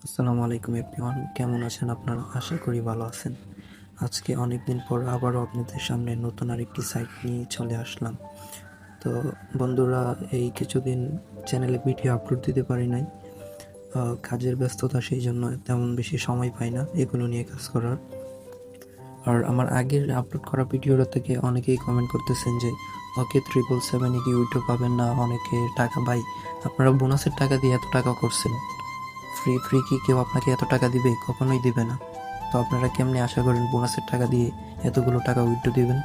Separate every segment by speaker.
Speaker 1: আসসালামু আলাইকুম এভরিওয়ান, কেমন আছেন আপনারা? আশা করি ভালো আছেন। আজকে অনেক দিন পর আবারও আপনাদের সামনে নতুন আরেকটি সাইট নিয়ে চলে আসলাম। তো বন্ধুরা, এই কিছুদিন চ্যানেলে ভিডিও আপলোড দিতে পারি নাই। কাজের ব্যস্ততা, সেই জন্য তেমন বেশি সময় পাই না এগুলো নিয়ে কাজ করার। আর আমার আগের আপলোড করা ভিডিওটা থেকে অনেকেই কমেন্ট করতেছেন যে ওকে 777 কি ইউটিউব পাবেন না, অনেকে টাকা ভাই আপনারা বোনাসের টাকা দিয়ে এত টাকা করছেন, ফ্রি ফ্রি কি কেউ আপনাকে এত টাকা দিবে? কখনোই দিবে না। তো আপনারা কেমনে আশা করেন বোনাসের টাকা দিয়ে এতগুলো টাকা উইথড্র দিবেন?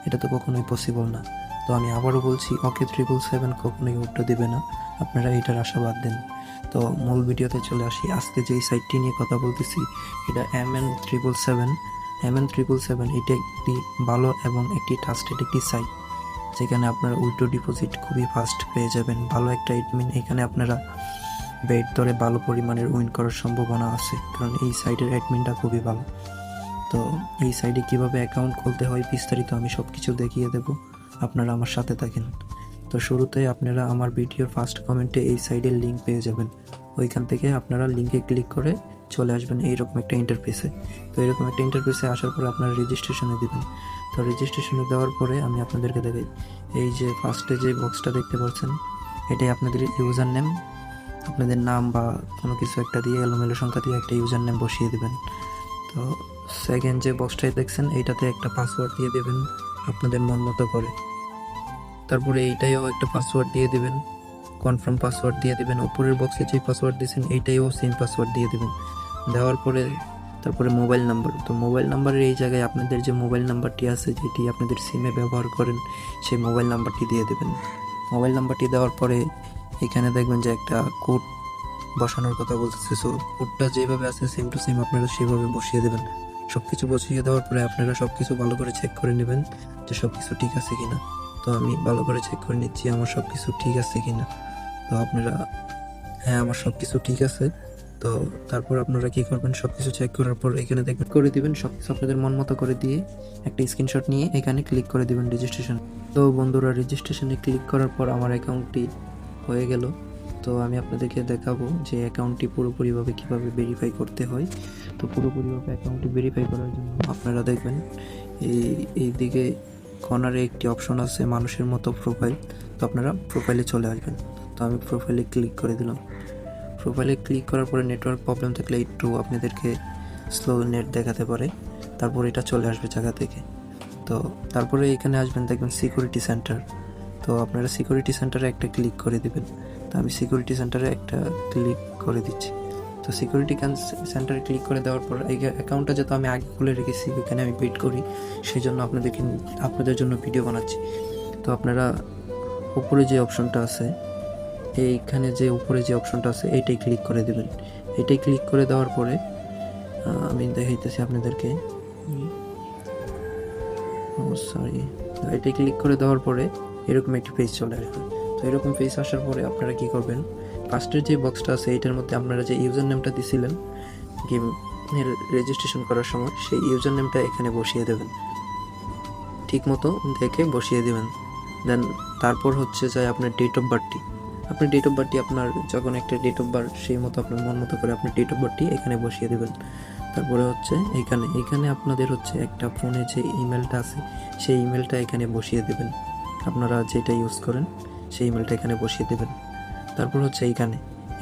Speaker 1: এটা তো কখনোই পসিবল না। তো আমি আবারও বলছি, ওকে 777 কখনোই উইথড্র দিবে না, আপনারা এইটার আশাবাদ দেন। তো মূল ভিডিওতে চলে আসি। আজকে যেই সাইটটি নিয়ে কথা বলতেছি এটা MN777। এটা একটি ভালো এবং একটি ট্রাস্টেড একটি সাইট, যেখানে আপনারা উইথড্র ডিপোজিট খুবই ফাস্ট পেয়ে যাবেন। ভালো একটা অ্যাডমিন, এখানে আপনারা বেড দরে ভালো পরিমাণের উইন করার সম্ভাবনা আছে, কারণ এই সাইটের অ্যাডমিনটা খুবই ভালো। তো এই সাইটে কিভাবে অ্যাকাউন্ট খুলতে হয় বিস্তারিত আমি সব কিছু দেখিয়ে দেব, আপনারা আমার সাথে থাকেন। তো শুরুতে আপনারা আমার ভিডিওর ফার্স্ট কমেন্টে এই সাইটের লিঙ্ক পেয়ে যাবেন। ওইখান থেকে আপনারা লিঙ্কে ক্লিক করে চলে আসবেন এইরকম একটা ইন্টারফেসে। তো এরকম একটা ইন্টারফেসে আসার পরে আপনারা রেজিস্ট্রেশনে দেবেন। তো রেজিস্ট্রেশনে দেওয়ার পরে আমি আপনাদেরকে দেখাই, এই যে ফার্স্টে যে বক্সটা দেখতে পাচ্ছেন, এটাই আপনাদের ইউজার নেম, আপনাদের নাম বা কোনো কিছু একটা দিয়ে এলোমেলো সংখ্যা দিয়ে একটা ইউজার নেম বসিয়ে দেবেন। তো সেকেন্ড যে বক্সটাই দেখছেন, এইটাতে একটা পাসওয়ার্ড দিয়ে দেবেন আপনাদের মন মতো করে। তারপরে এইটাইও একটা পাসওয়ার্ড দিয়ে দেবেন, কনফার্ম পাসওয়ার্ড দিয়ে দেবেন। উপরের বক্সে যে পাসওয়ার্ড দিয়েছেন এইটাইও সেম পাসওয়ার্ড দিয়ে দেবেন। দেওয়ার পরে তারপরে মোবাইল নাম্বার, তো মোবাইল নাম্বারের এই জায়গায় আপনাদের যে মোবাইল নাম্বারটি আছে, যেটি আপনাদের সিমে ব্যবহার করেন, সেই মোবাইল নাম্বারটি দিয়ে দেবেন। মোবাইল নাম্বারটি দেওয়ার পরে এখানে দেখবেন যে একটা কোড বসানোর কথা বলতেছে। সো কোডটা যেভাবে আছে সেম টু সেম আপনারা সেভাবে বসিয়ে দেবেন। সব কিছু বসিয়ে দেওয়ার পরে আপনারা সব কিছু ভালো করে চেক করে নেবেন যে সব কিছু ঠিক আছে কিনা। তো আমি ভালো করে চেক করে নিচ্ছি আমার সব কিছু ঠিক আছে কিনা। তো আপনারা, হ্যাঁ আমার সব কিছু ঠিক আছে। তো তারপর আপনারা কি করবেন, সব কিছু চেক করার পর এখানে দেখবেন করে দিবেন, সব কিছু আপনাদের মন মতো করে দিয়ে একটা স্ক্রিনশট নিয়ে এখানে ক্লিক করে দিবেন রেজিস্ট্রেশন। তো বন্ধুরা, রেজিস্ট্রেশনে ক্লিক করার পর আমার অ্যাকাউন্টটি হয়ে গেল। তো আমি আপনাদেরকে দেখাবো যে অ্যাকাউন্টটি পুরোপুরিভাবে কীভাবে ভেরিফাই করতে হয়। তো পুরোপুরিভাবে অ্যাকাউন্টটি ভেরিফাই করার জন্য আপনারা দেখবেন এই দিকে কর্নারে একটি অপশন আছে মানুষের মতো প্রোফাইল। তো আপনারা প্রোফাইলে চলে আসবেন। তো আমি প্রোফাইলে ক্লিক করে দিলাম। প্রোফাইলে ক্লিক করার পরে নেটওয়ার্ক প্রবলেম থাকলে একটু আপনাদেরকে স্লো নেট দেখাতে পারে, তারপর এটা চলে আসবে জায়গা থেকে। তো তারপরে এখানে আসবেন, দেখবেন সিকিউরিটি সেন্টার। তো আপনারা সিকিউরিটি সেন্টারে একটা ক্লিক করে দেবেন। তো আমি সিকিউরিটি সেন্টারে একটা ক্লিক করে দিচ্ছি। তো সিকিউরিটি সেন্টারে ক্লিক করে দেওয়ার পর এই অ্যাকাউন্টটা যেহেতু আমি আগে খুলে রেখেছি, এখানে আমি ওয়েট করি, সেই জন্য আপনাদের জন্য ভিডিও বানাচ্ছি। তো আপনারা উপরে যে অপশনটা আছে, এইখানে যে উপরে যে অপশনটা আছে এইটাই ক্লিক করে দেবেন। এটাই ক্লিক করে দেওয়ার পরে আমি দেখাইতেছি আপনাদেরকে, সরি, এটাই ক্লিক করে দেওয়ার পরে এরকম একটি পেজ চলে আসবে। তো এরকম পেজ আসার পরে আপনারা কি করবেন, ফার্স্টের যে বক্সটা আছে এইটার মধ্যে আপনারা যে ইউজার নেমটা দিছিলেন গেম রেজিস্ট্রেশন করার সময়, সেই ইউজার নেমটা এখানে বসিয়ে দেবেন, ঠিক মতো দেখে বসিয়ে দেবেন। দেন তারপর হচ্ছে যে আপনার ডেট অফ বার্থটি, আপনার যখন একটা ডেট অফ বার্থ, সেই মতো আপনার মন মতো করে আপনার ডেট অফ বার্থটি এখানে বসিয়ে দেবেন। তারপরে হচ্ছে এখানে আপনাদের হচ্ছে একটা ফোনে যে ইমেলটা আছে, সেই ইমেলটা এখানে বসিয়ে দেবেন। আপনারা যেটা ইউজ করেন সেই ইমেলটা এখানে বসিয়ে দেবেন। তারপর হচ্ছে এইখানে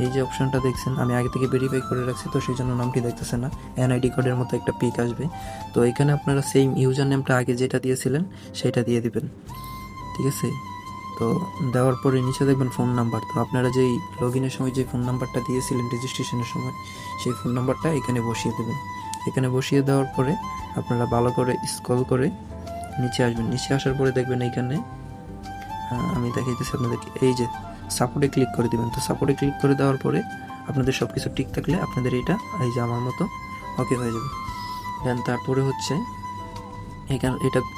Speaker 1: এই যে অপশানটা দেখছেন, আমি আগে থেকে ভেরিফাই করে রাখছি, তো সেই জন্য নামটি দেখতেছে না, এনআইডি কোডের মতো একটা পিক আসবে। তো এখানে আপনারা সেম ইউজার নেমটা আগে যেটা দিয়েছিলেন সেটা দিয়ে দিবেন, ঠিক আছে? তো দেওয়ার পরে নিচে দেখবেন ফোন নাম্বার। তো আপনারা যেই লগ ইনের সময় যে ফোন নাম্বারটা দিয়েছিলেন রেজিস্ট্রেশনের সময়, সেই ফোন নাম্বারটা এখানে বসিয়ে দেবেন। এখানে বসিয়ে দেওয়ার পরে আপনারা ভালো করে স্ক্রল করে নিচে আসবেন। নিচে আসার পরে দেখবেন এইখানে আমি দেখাইতেছি আপনাদেরকে, এই যে সাপোর্টে ক্লিক করে দেবেন। তো সাপোর্টে ক্লিক করে দেওয়ার পরে আপনাদের সব কিছু ঠিক থাকলে আপনাদের এটা এই যে আমার মতো ওকে হয়ে যাবে। দেন তারপরে হচ্ছে এখানে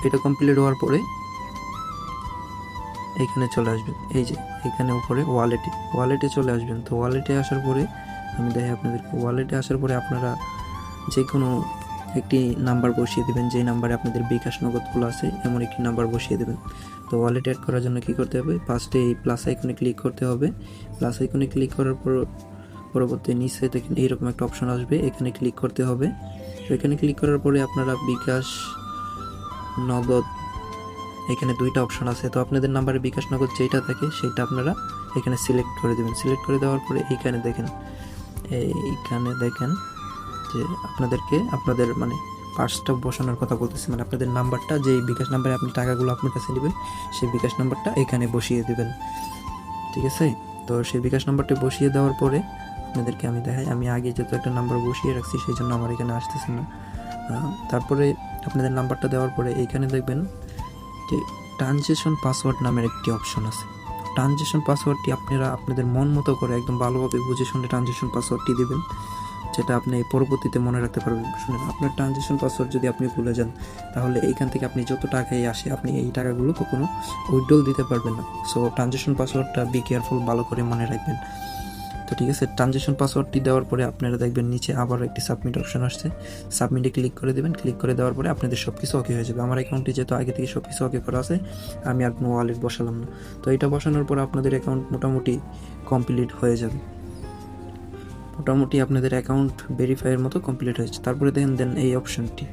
Speaker 1: এটা কমপ্লিট হওয়ার পরে এখানে চলে আসবেন, এই যে এখানে উপরে ওয়ালেটে চলে আসবেন। তো ওয়ালেটে আসার পরে আমি দেখাই আপনাদেরকে, ওয়ালেটে আসার পরে আপনারা যে কোনো একটি নাম্বার বসিয়ে দেবেন, যে নাম্বারে আপনাদের বিকাশ নগদগুলো আছে এমন একটি নাম্বার বসিয়ে দেবেন। তো ওয়ালেট অ্যাড করার জন্য কী করতে হবে, ফার্স্টে এই প্লাস আইকনে ক্লিক করতে হবে। প্লাস আইকনে ক্লিক করার পর পরবর্তী নিচে দেখেন এইরকম একটা অপশন আসবে, এখানে ক্লিক করতে হবে। তো এখানে ক্লিক করার পরে আপনারা বিকাশ, নগদ, এখানে দুইটা অপশন আছে। তো আপনাদের নাম্বারে বিকাশ, নগদ যেটা থাকে সেটা আপনারা এখানে সিলেক্ট করে দেবেন। সিলেক্ট করে দেওয়ার পরে এইখানে দেখেন যে আপনাদেরকে আপনাদের মানে পার্সটা বসানোর কথা বলতেছে, মানে আপনাদের নাম্বারটা, যে বিকাশ নাম্বারে আপনি টাকাগুলো আপনার কাছে নেবেন সেই বিকাশ নাম্বারটা এখানে বসিয়ে দেবেন, ঠিক আছে। তো সেই বিকাশ নাম্বারটা বসিয়ে দেওয়ার পরে আপনাদেরকে আমি দেখাই, আমি আগে যেহেতু একটা নাম্বার বসিয়ে রাখছি সেই জন্য আমার এখানে আসতেছে না। তারপরে আপনাদের নাম্বারটা দেওয়ার পরে এইখানে দেখবেন যে ট্রানজেকশন পাসওয়ার্ড নামের একটি অপশন আছে। ট্রানজেকশন পাসওয়ার্ডটি আপনারা আপনাদের মন মতো করে একদম ভালোভাবে বুঝে শুনে ট্রানজেকশন পাসওয়ার্ডটি দেবেন, যেটা আপনি পরবর্তীতে মনে রাখতে পারবেন। শুনুন, আপনার ট্রানজেকশন পাসওয়ার্ড যদি আপনি ভুলে যান তাহলে এইখান থেকে আপনি যত টাকাই আসে আপনি এই টাকাগুলো কখনো উইথড্রল দিতে পারবেন না। সো ট্রানজেকশন পাসওয়ার্ডটা বি কেয়ারফুল, ভালো করে মনে রাখবেন। তো ঠিক আছে, ট্রানজেকশন পাসওয়ার্ডটি দেওয়ার পরে আপনারা দেখবেন নিচে আবার একটি সাবমিট অপশন আসছে, সাবমিটে ক্লিক করে দেবেন। ক্লিক করে দেওয়ার পরে আপনাদের সব কিছু ওকে হয়ে যাবে। আমার অ্যাকাউন্টটি যেহেতু আগে থেকে সব কিছু ওকে করা আছে, আমি আর কোনো ওয়ালেট বসালাম না। তো এটা বসানোর পর আপনাদের অ্যাকাউন্ট মোটামুটি কমপ্লিট হয়ে যাবে, মোটামুটি আপনাদের অ্যাকাউন্ট ভেরিফাইয়ের মতো কমপ্লিট হয়েছে। তারপরে দেন এই অপশনটি,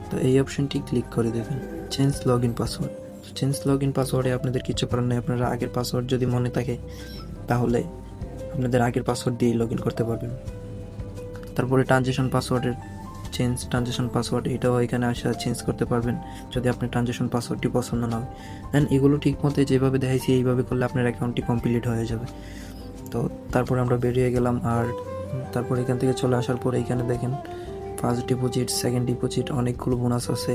Speaker 1: তো এই অপশনটি ক্লিক করে দেবেন, change log in password. Change log in পাসওয়ার্ডে আপনাদের কিছু করার নেই, আপনারা আগের পাসওয়ার্ড যদি মনে থাকে তাহলে আপনাদের আগের পাসওয়ার্ড দিয়েই লগ ইন করতে পারবেন। তারপরে ট্রানজেকশন পাসওয়ার্ড এটাও এখানে আসা চেঞ্জ করতে পারবেন যদি আপনার ট্রানজেকশন পাসওয়ার্ডটি পছন্দ না হয়। দেন এগুলো ঠিক মতো যেভাবে দেখাইছি এইভাবে করলে আপনার অ্যাকাউন্টটি কমপ্লিট হয়ে যাবে। তো তারপরে আমরা বেরিয়ে গেলাম, আর তারপর এখান থেকে চলে আসার পরে এখানে দেখেন ফার্স্ট ডিপোজিট, সেকেন্ড ডিপোজিট, অনেকগুলো বোনাস আছে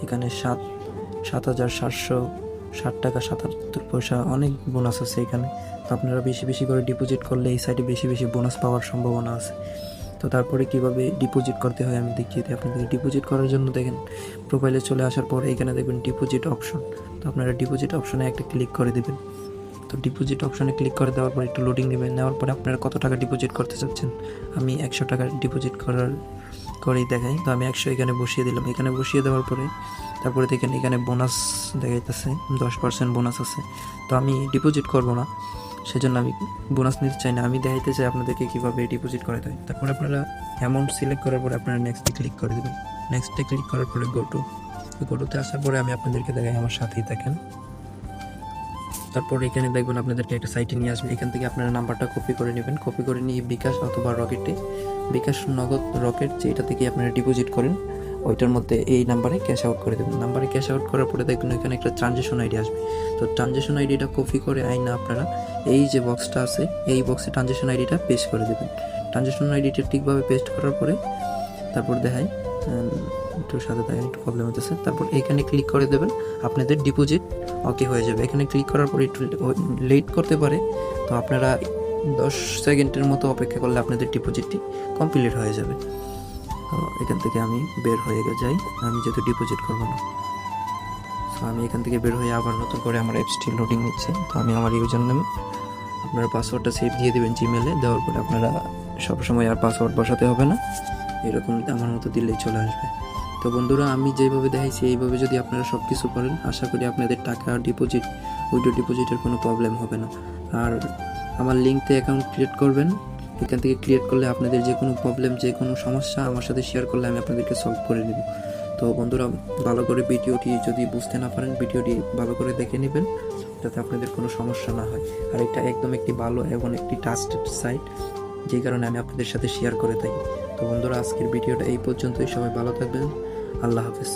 Speaker 1: এখানে। 7,760 টাকা 77 পয়সা, অনেক বোনাস আছে এখানে। তো আপনারা বেশি বেশি করে ডিপোজিট করলে এই সাইডে বেশি বেশি বোনাস পাওয়ার সম্ভাবনা আছে। তো তারপরে কিভাবে ডিপোজিট করতে হয় আমি দেখিয়ে দিই আপনাদের। ডিপোজিট করার জন্য দেখেন প্রোফাইলে চলে আসার পরে এখানে দেখবেন ডিপোজিট অপশন। তো আপনারা ডিপোজিট অপশনে একটা ক্লিক করে দেবেন। তো ডিপোজিট অপশনে ক্লিক করে দেওয়ার পর একটু লোডিং নেবেন, নেওয়ার পরে আপনারা কত টাকা ডিপোজিট করতে চাচ্ছেন। আমি 100 টাকা ডিপোজিট করেই দেখাই। তো আমি 100 এখানে বসিয়ে দিলাম। এখানে বসিয়ে দেওয়ার পরে তারপরে দেখেন এখানে বোনাস দেখাইতেছে, 10% বোনাস আছে। তো আমি ডিপোজিট করব না, সেজন্য আমি বোনাস নিতে চাই না, আমি দেখাইতে চাই আপনাদেরকে কীভাবে ডিপোজিট করে দেয়। তারপরে আপনারা অ্যামাউন্ট সিলেক্ট করার পরে আপনারা নেক্সটে ক্লিক করে দেবেন। নেক্সটে ক্লিক করার পরে গোটুতে আসার পরে আমি আপনাদেরকে দেখাই, আমার সাথেই দেখেন। তারপর এখানে দেখবেন আপনাদেরকে একটা সাইটে নিয়ে আসবে, এখান থেকে আপনারা নাম্বারটা কপি করে নেবেন। কপি করে নিয়ে বিকাশ অথবা রকেটে, বিকাশ, নগদ, রকেট যেটা থেকে আপনারা ডিপোজিট করেন ওইটার মধ্যে এই নাম্বারে ক্যাশ আউট করে দেবেন। নাম্বারে ক্যাশ আউট করার পরে দেখবেন ওইখানে একটা ট্রানজেকশন আইডি আসবে। তো ট্রানজেকশন আইডিটা কপি করে আইনা আপনারা এই যে বক্সটা আছে এই বক্সে ট্রানজেকশন আইডিটা পেস্ট করে দেবেন। ট্রানজেকশন আইডিটা ঠিকভাবে পেস্ট করার পরে তারপর দেখাই একটু সাথে দেখেন একটু প্রবলেম হতেছে। তারপর এখানে ক্লিক করে দেবেন, আপনাদের ডিপোজিট ওকে হয়ে যাবে। এখানে ক্লিক করার পরে একটু লেট করতে পারে, তো আপনারা 10 সেকেন্ডের মতো অপেক্ষা করলে আপনাদের ডিপোজিটটি কমপ্লিট হয়ে যাবে। তো এখান থেকে আমি বের হয়ে যাই, আমি যেহেতু ডিপোজিট করবো না। তো আমি এখান থেকে বের হয়ে আবার নতুন করে আমার অ্যাপসটি লোডিং নিচ্ছে। তো আমি আমার ইউজার নেম, আপনারা পাসওয়ার্ডটা সেভ দিয়ে দেবেন জিমেলে, দেওয়ার পরে আপনারা সবসময় আর পাসওয়ার্ড বসাতে হবে না, এরকম আমার মতো দিলেই চলে আসবে। তো বন্ধুরা, আমি যেভাবে দেখাইছি এইভাবে যদি আপনারা সব কিছু করেন, আশা করি আপনাদের টাকা ডিপোজিট, উইথড্র ডিপোজিটের কোনো প্রবলেম হবে না। আর আমার লিঙ্কতে অ্যাকাউন্ট ক্রিয়েট করবেন, এখান থেকে ক্রিয়েট করলে আপনাদের যে কোনো প্রবলেম, যে কোনো সমস্যা আমার সাথে শেয়ার করলে আমি আপনাদেরকে সলভ করে দেব। তো বন্ধুরা, ভালো করে ভিডিওটি যদি বুঝতে না পারেন ভিডিওটি ভালো করে দেখে নেবেন যাতে আপনাদের কোনো সমস্যা না হয়। আর এটা একদম একটি ভালো এবং একটি ট্রাস্টেড সাইট, যে কারণে আমি আপনাদের সাথে শেয়ার করে থাকি। তো বন্ধুরা, আজকের ভিডিওটা এই পর্যন্তই। সবাই ভালো থাকবেন, আল্লাহ হাফেজ।